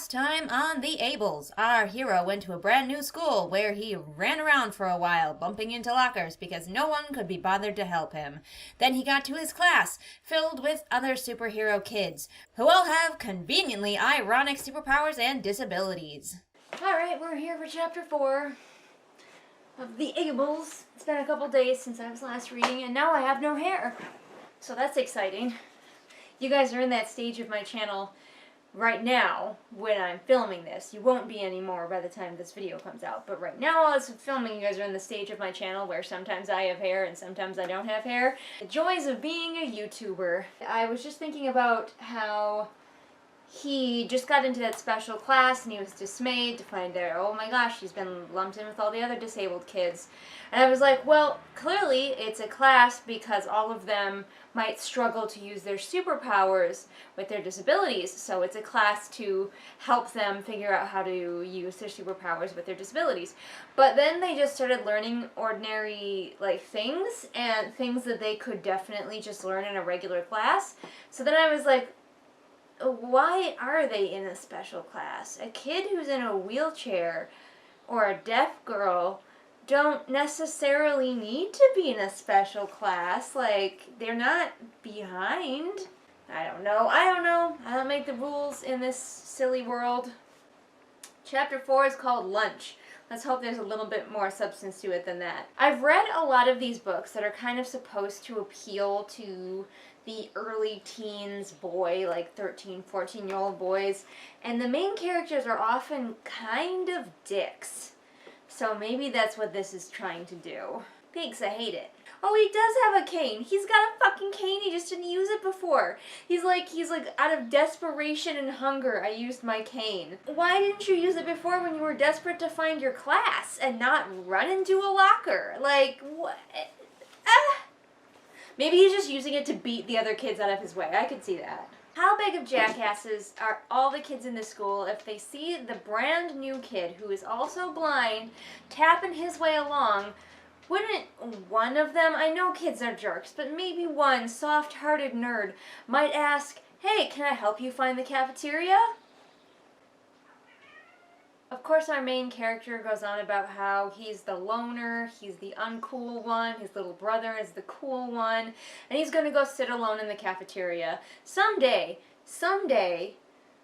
Last time on The Ables, our hero went to a brand new school where he ran around for a while, bumping into lockers because no one could be bothered to help him. Then he got to his class, filled with other superhero kids, who all have conveniently ironic superpowers and disabilities. Alright, we're here for chapter 4 of The Ables. It's been a couple days since I was last reading, and now I have no hair. So that's exciting. You guys are in that stage of my channel right now when I'm filming this. You won't be anymore by the time this video comes out, but right now while I was filming, you guys are in the stage of my channel where sometimes I have hair and sometimes I don't have hair. The joys of being a YouTuber. I was just thinking about how he just got into that special class and he was dismayed to find out, oh my gosh, he's been lumped in with all the other disabled kids. And I was like, well, clearly it's a class because all of them might struggle to use their superpowers with their disabilities. So it's a class to help them figure out how to use their superpowers with their disabilities. But then they just started learning ordinary things and things that they could definitely just learn in a regular class. So then I was like, why are they in a special class? A kid who's in a wheelchair or a deaf girl don't necessarily need to be in a special class. They're not behind. I don't know. I don't make the rules in this silly world. Chapter 4 is called Lunch. Let's hope there's a little bit more substance to it than that. I've read a lot of these books that are kind of supposed to appeal to the early teens boy, 13, 14-year-old boys, and the main characters are often kind of dicks. So maybe that's what this is trying to do. Thanks, I hate it. Oh, he does have a cane. He's got a fucking cane, he just didn't use it before. He's like, out of desperation and hunger, I used my cane. Why didn't you use it before when you were desperate to find your class and not run into a locker? What? Maybe he's just using it to beat the other kids out of his way. I could see that. How big of jackasses are all the kids in the school if they see the brand new kid who is also blind tapping his way along? Wouldn't one of them, I know kids are jerks, but maybe one soft-hearted nerd might ask, hey, can I help you find the cafeteria? Of course, our main character goes on about how he's the loner, he's the uncool one, his little brother is the cool one, and he's gonna go sit alone in the cafeteria. Someday,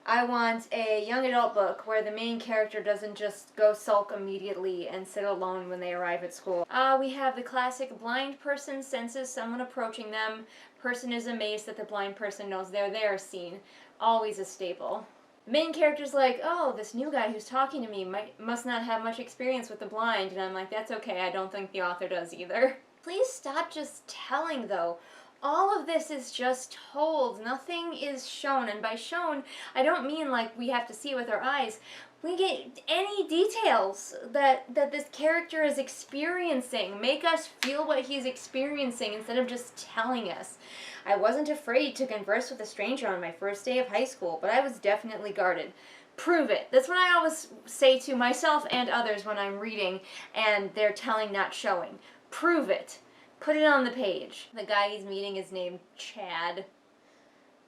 I want a young adult book where the main character doesn't just go sulk immediately and sit alone when they arrive at school. We have the classic blind person senses someone approaching them, person is amazed that the blind person knows they're there scene. Always a staple. Main character's like, oh, this new guy who's talking to me must not have much experience with the blind, and I'm like, that's okay, I don't think the author does either. Please stop just telling, though. All of this is just told, nothing is shown, and by shown, I don't mean we have to see it with our eyes. We get any details that this character is experiencing. Make us feel what he's experiencing instead of just telling us. I wasn't afraid to converse with a stranger on my first day of high school, but I was definitely guarded. Prove it. That's what I always say to myself and others when I'm reading and they're telling, not showing. Prove it. Put it on the page. The guy he's meeting is named Chad.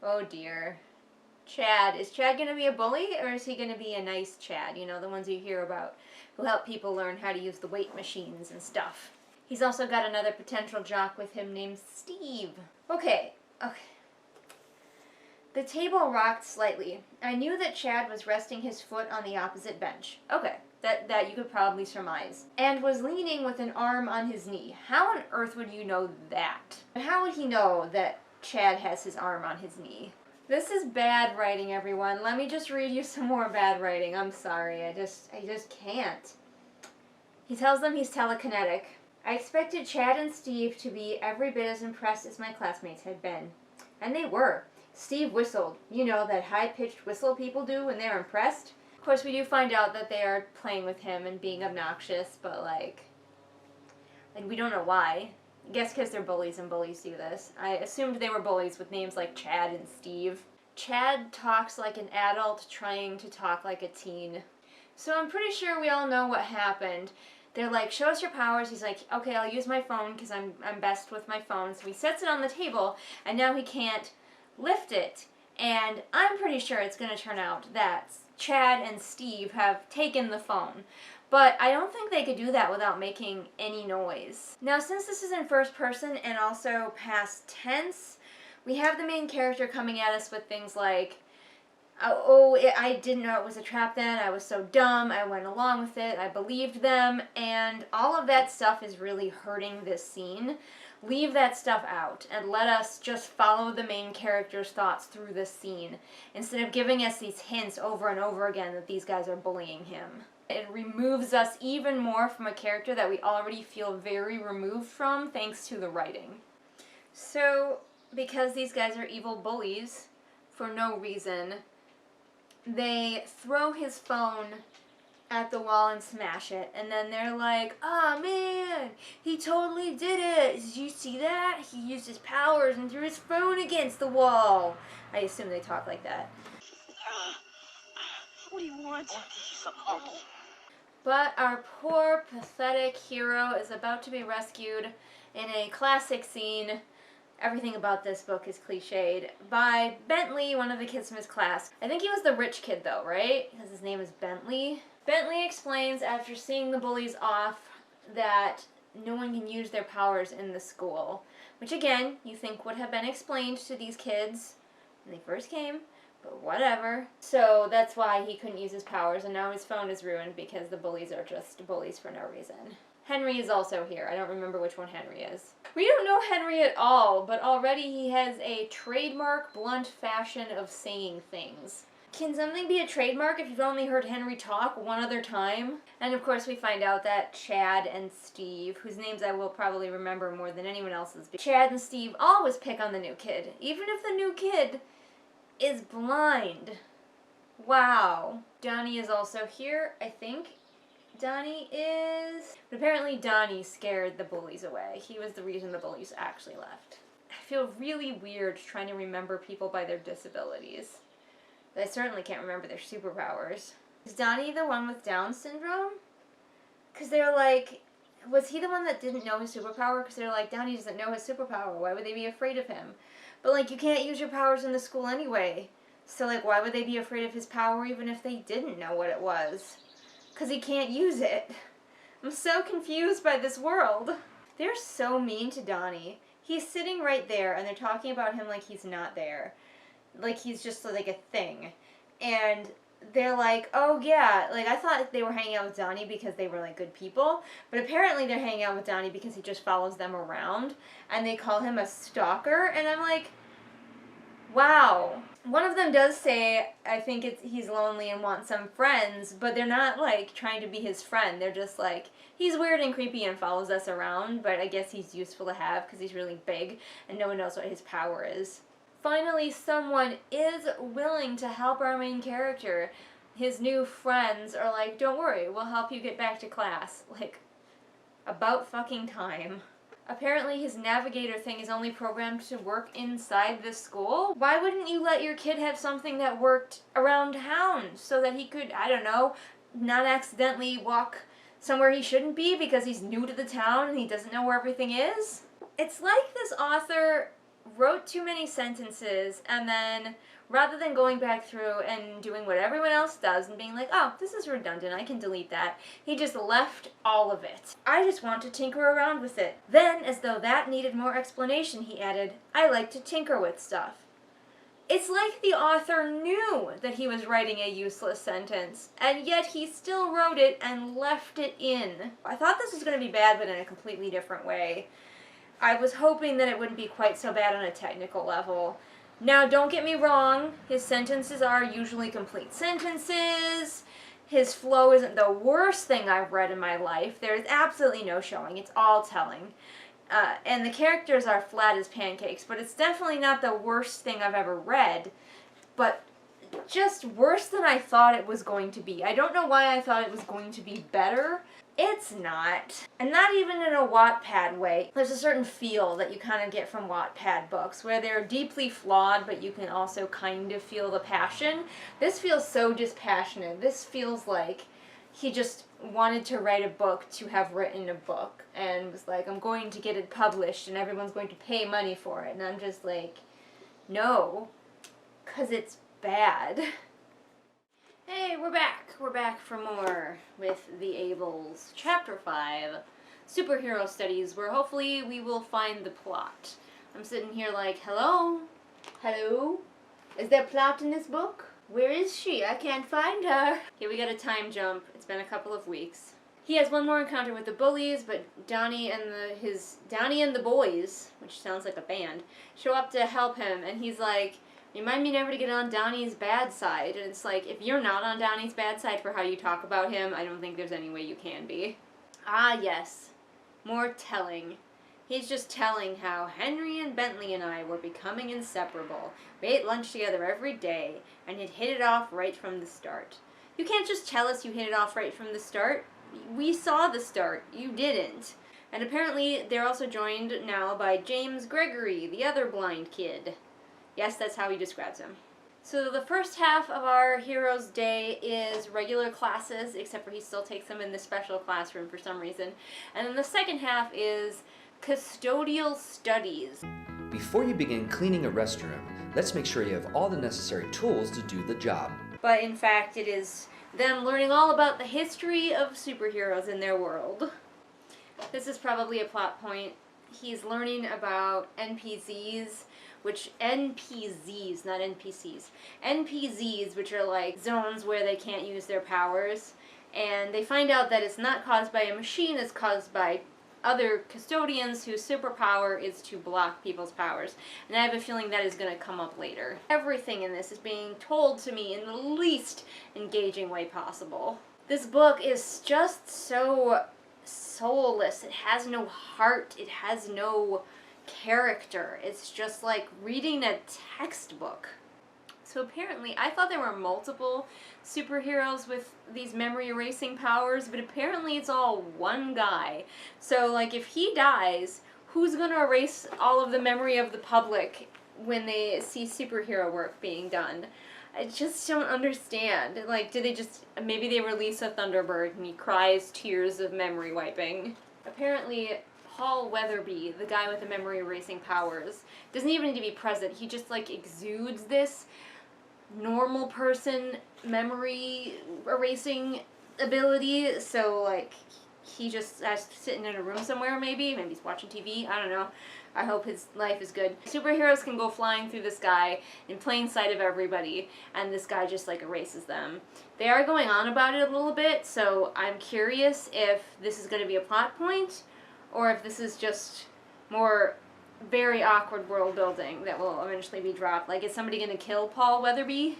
Oh dear. Chad. Is Chad going to be a bully or is he going to be a nice Chad? You know, the ones you hear about who help people learn how to use the weight machines and stuff. He's also got another potential jock with him named Steve. Okay. The table rocked slightly. I knew that Chad was resting his foot on the opposite bench. Okay, that you could probably surmise. And was leaning with an arm on his knee. How on earth would you know that? And how would he know that Chad has his arm on his knee? This is bad writing, everyone. Let me just read you some more bad writing. I'm sorry, I just can't. He tells them he's telekinetic. I expected Chad and Steve to be every bit as impressed as my classmates had been. And they were. Steve whistled. You know, that high-pitched whistle people do when they're impressed. Of course, we do find out that they are playing with him and being obnoxious, but we don't know why. I guess because they're bullies and bullies do this. I assumed they were bullies with names like Chad and Steve. Chad talks like an adult trying to talk like a teen. So I'm pretty sure we all know what happened. They're like, show us your powers. He's like, okay, I'll use my phone because I'm best with my phone. So he sets it on the table, and now he can't lift it. And I'm pretty sure it's going to turn out that Chad and Steve have taken the phone. But I don't think they could do that without making any noise. Now, since this is in first person and also past tense, we have the main character coming at us with things like, I didn't know it was a trap then, I was so dumb, I went along with it, I believed them, and all of that stuff is really hurting this scene. Leave that stuff out and let us just follow the main character's thoughts through this scene instead of giving us these hints over and over again that these guys are bullying him. It removes us even more from a character that we already feel very removed from thanks to the writing. So, because these guys are evil bullies for no reason, they throw his phone at the wall and smash it, and then they're like, "Oh man, he totally did it! Did you see that? He used his powers and threw his phone against the wall." I assume they talk like that. What do you want? But our poor, pathetic hero is about to be rescued in a classic scene. Everything about this book is cliched, by Bentley, one of the kids from his class. I think he was the rich kid though, right? Because his name is Bentley. Bentley explains after seeing the bullies off that no one can use their powers in the school. Which again, you think would have been explained to these kids when they first came, but whatever. So that's why he couldn't use his powers, and now his phone is ruined because the bullies are just bullies for no reason. Henry is also here. I don't remember which one Henry is. We don't know Henry at all, but already he has a trademark blunt fashion of saying things. Can something be a trademark if you've only heard Henry talk one other time? And of course we find out that Chad and Steve, whose names I will probably remember more than anyone else's, Chad and Steve always pick on the new kid, even if the new kid is blind. Wow. Donnie is also here, I think. Donnie is... But apparently Donnie scared the bullies away. He was the reason the bullies actually left. I feel really weird trying to remember people by their disabilities. But I certainly can't remember their superpowers. Is Donnie the one with Down syndrome? Because they're like... Was he the one that didn't know his superpower? Because they're like, Donnie doesn't know his superpower. Why would they be afraid of him? But like, you can't use your powers in the school anyway. So like, why would they be afraid of his power even if they didn't know what it was? Because he can't use it. I'm so confused by this world. They're so mean to Donnie. He's sitting right there and they're talking about him like he's not there. Like he's just like a thing. And they're like, oh yeah, like I thought they were hanging out with Donnie because they were like good people. But apparently they're hanging out with Donnie because he just follows them around. And they call him a stalker. And I'm like, wow. One of them does say, I think he's lonely and wants some friends, but they're not, like, trying to be his friend. They're just like, he's weird and creepy and follows us around, but I guess he's useful to have because he's really big and no one knows what his power is. Finally, someone is willing to help our main character. His new friends are like, don't worry, we'll help you get back to class. Like, about fucking time. Apparently his navigator thing is only programmed to work inside the school. Why wouldn't you let your kid have something that worked around town so that he could, I don't know, not accidentally walk somewhere he shouldn't be because he's new to the town and he doesn't know where everything is? It's like this author wrote too many sentences and then rather than going back through and doing what everyone else does and being like, oh, this is redundant, I can delete that, he just left all of it. I just want to tinker around with it. Then, as though that needed more explanation, he added, I like to tinker with stuff. It's like the author knew that he was writing a useless sentence, and yet he still wrote it and left it in. I thought this was going to be bad, but in a completely different way. I was hoping that it wouldn't be quite so bad on a technical level. Now, don't get me wrong, his sentences are usually complete sentences. His flow isn't the worst thing I've read in my life. There is absolutely no showing. It's all telling. And the characters are flat as pancakes, but it's definitely not the worst thing I've ever read. But just worse than I thought it was going to be. I don't know why I thought it was going to be better. It's not. And not even in a Wattpad way. There's a certain feel that you kind of get from Wattpad books where they're deeply flawed, but you can also kind of feel the passion. This feels so dispassionate. This feels like he just wanted to write a book to have written a book and was like, I'm going to get it published and everyone's going to pay money for it. And I'm just like, no. 'cause it's bad. Hey, we're back. We're back for more with the Ables. Chapter 5, Superhero Studies, where hopefully we will find the plot. I'm sitting here like, hello? Hello? Is there plot in this book? Where is she? I can't find her. Okay, we got a time jump. It's been a couple of weeks. He has one more encounter with the bullies, but Donnie and the boys, which sounds like a band, show up to help him, and he's like, remind me never to get on Donnie's bad side. And it's like, if you're not on Donnie's bad side for how you talk about him, I don't think there's any way you can be. Ah, yes. More telling. He's just telling how Henry and Bentley and I were becoming inseparable. We ate lunch together every day, and had hit it off right from the start. You can't just tell us you hit it off right from the start. We saw the start. You didn't. And apparently they're also joined now by James Gregory, the other blind kid. Yes, that's how he describes him. So the first half of our hero's day is regular classes, except for he still takes them in the special classroom for some reason. And then the second half is custodial studies. Before you begin cleaning a restroom, let's make sure you have all the necessary tools to do the job. But in fact, it is them learning all about the history of superheroes in their world. This is probably a plot point. He's learning about NPCs, not NPCs. NPCs, which are like zones where they can't use their powers. And they find out that it's not caused by a machine, it's caused by other custodians whose superpower is to block people's powers. And I have a feeling that is going to come up later. Everything in this is being told to me in the least engaging way possible. This book is just so soulless. It has no heart. It has no character. It's just like reading a textbook. So apparently, I thought there were multiple superheroes with these memory erasing powers, but apparently it's all one guy. So like if he dies, who's gonna erase all of the memory of the public when they see superhero work being done? I just don't understand. Like, maybe they release a Thunderbird and he cries tears of memory wiping. Apparently, Paul Weatherby, the guy with the memory erasing powers, doesn't even need to be present. He just like exudes this normal person memory erasing ability, so like he just has to sit in a room somewhere, maybe he's watching TV, I don't know. I hope his life is good. Superheroes can go flying through the sky in plain sight of everybody, and this guy just like erases them. They are going on about it a little bit, so I'm curious if this is going to be a plot point, or if this is just more very awkward world building that will eventually be dropped. Like, is somebody going to kill Paul Weatherby?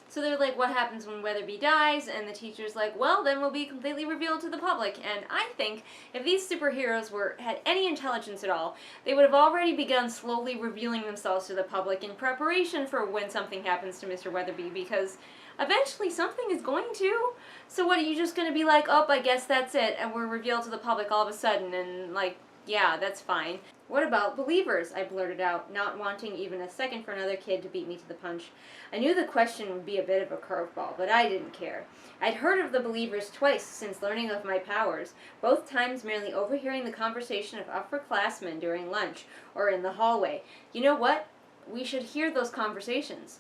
So they're like, what happens when Weatherby dies? And the teacher's like, well, then we'll be completely revealed to the public. And I think if these superheroes had any intelligence at all, they would have already begun slowly revealing themselves to the public in preparation for when something happens to Mr. Weatherby, because eventually something is going to. So what, are you just going to be like, oh, I guess that's it, and we're revealed to the public all of a sudden, and like, yeah, that's fine. What about believers? I blurted out, not wanting even a second for another kid to beat me to the punch. I knew the question would be a bit of a curveball, but I didn't care. I'd heard of the believers twice since learning of my powers, both times merely overhearing the conversation of upperclassmen during lunch or in the hallway. You know what? We should hear those conversations.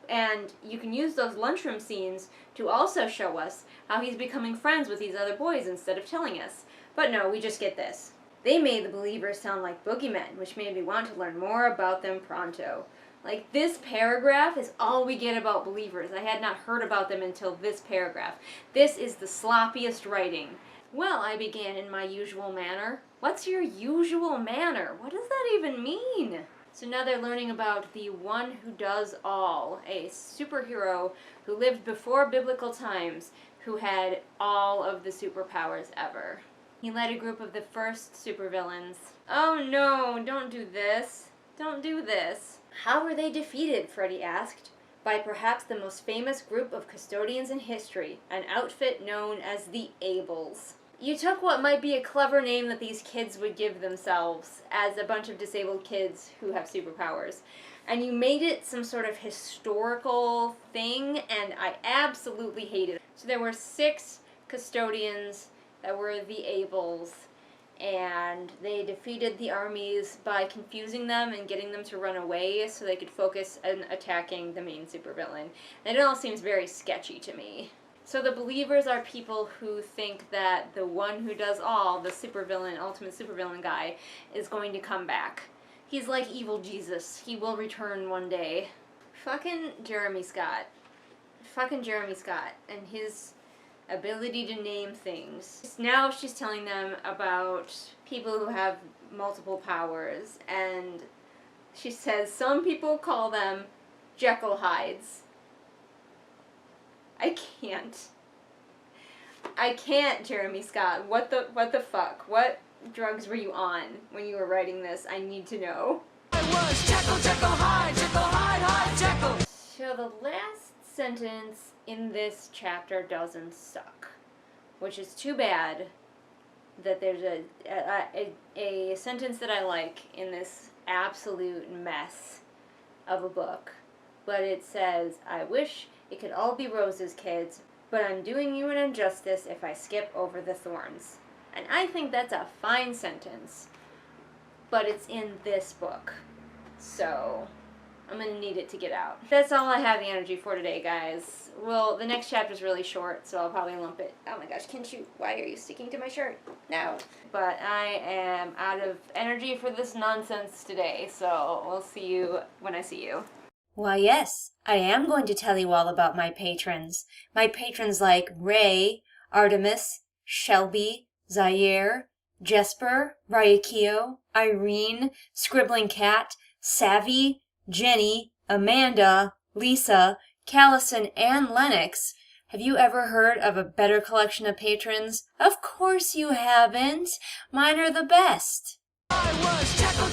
And you can use those lunchroom scenes to also show us how he's becoming friends with these other boys instead of telling us. But no, we just get this. They made the believers sound like boogeymen, which made me want to learn more about them pronto. Like, this paragraph is all we get about believers. I had not heard about them until this paragraph. This is the sloppiest writing. Well, I began in my usual manner. What's your usual manner? What does that even mean? So now they're learning about the one who does all, a superhero who lived before biblical times, who had all of the superpowers ever. He led a group of the first supervillains. Oh no, don't do this. Don't do this. How were they defeated, Freddy asked. By perhaps the most famous group of custodians in history, an outfit known as the Ables. You took what might be a clever name that these kids would give themselves as a bunch of disabled kids who have superpowers, and you made it some sort of historical thing, and I absolutely hate it. So there were 6 custodians that were the Ables, and they defeated the armies by confusing them and getting them to run away so they could focus on attacking the main supervillain. And it all seems very sketchy to me. So the believers are people who think that the one who does all, the supervillain, ultimate supervillain guy, is going to come back. He's like evil Jesus. He will return one day. Fucking Jeremy Scott. Fucking Jeremy Scott and his ability to name things. Now she's telling them about people who have multiple powers, and she says some people call them Jekyll Hydes. I can't, Jeremy Scott. What the fuck? What drugs were you on when you were writing this? I need to know. I was Jekyll Hyde, Jekyll. So the last sentence in this chapter doesn't suck, which is too bad that there's a sentence that I like in this absolute mess of a book. But it says, I wish it could all be roses, kids, but I'm doing you an injustice if I skip over the thorns. And I think that's a fine sentence, but it's in this book, so I'm going to need it to get out. That's all I have the energy for today, guys. Well, the next chapter's really short, so I'll probably lump it. Oh my gosh, Kinshu, why are you sticking to my shirt? No. But I am out of energy for this nonsense today, so we'll see you when I see you. Why, yes, I am going to tell you all about my patrons. My patrons like Ray, Artemis, Shelby, Zaire, Jesper, Ryakio, Irene, Scribbling Cat, Savvy, Jenny, Amanda, Lisa, Callison, and Lennox. Have you ever heard of a better collection of patrons? Of course you haven't. Mine are the best. I was Jekyll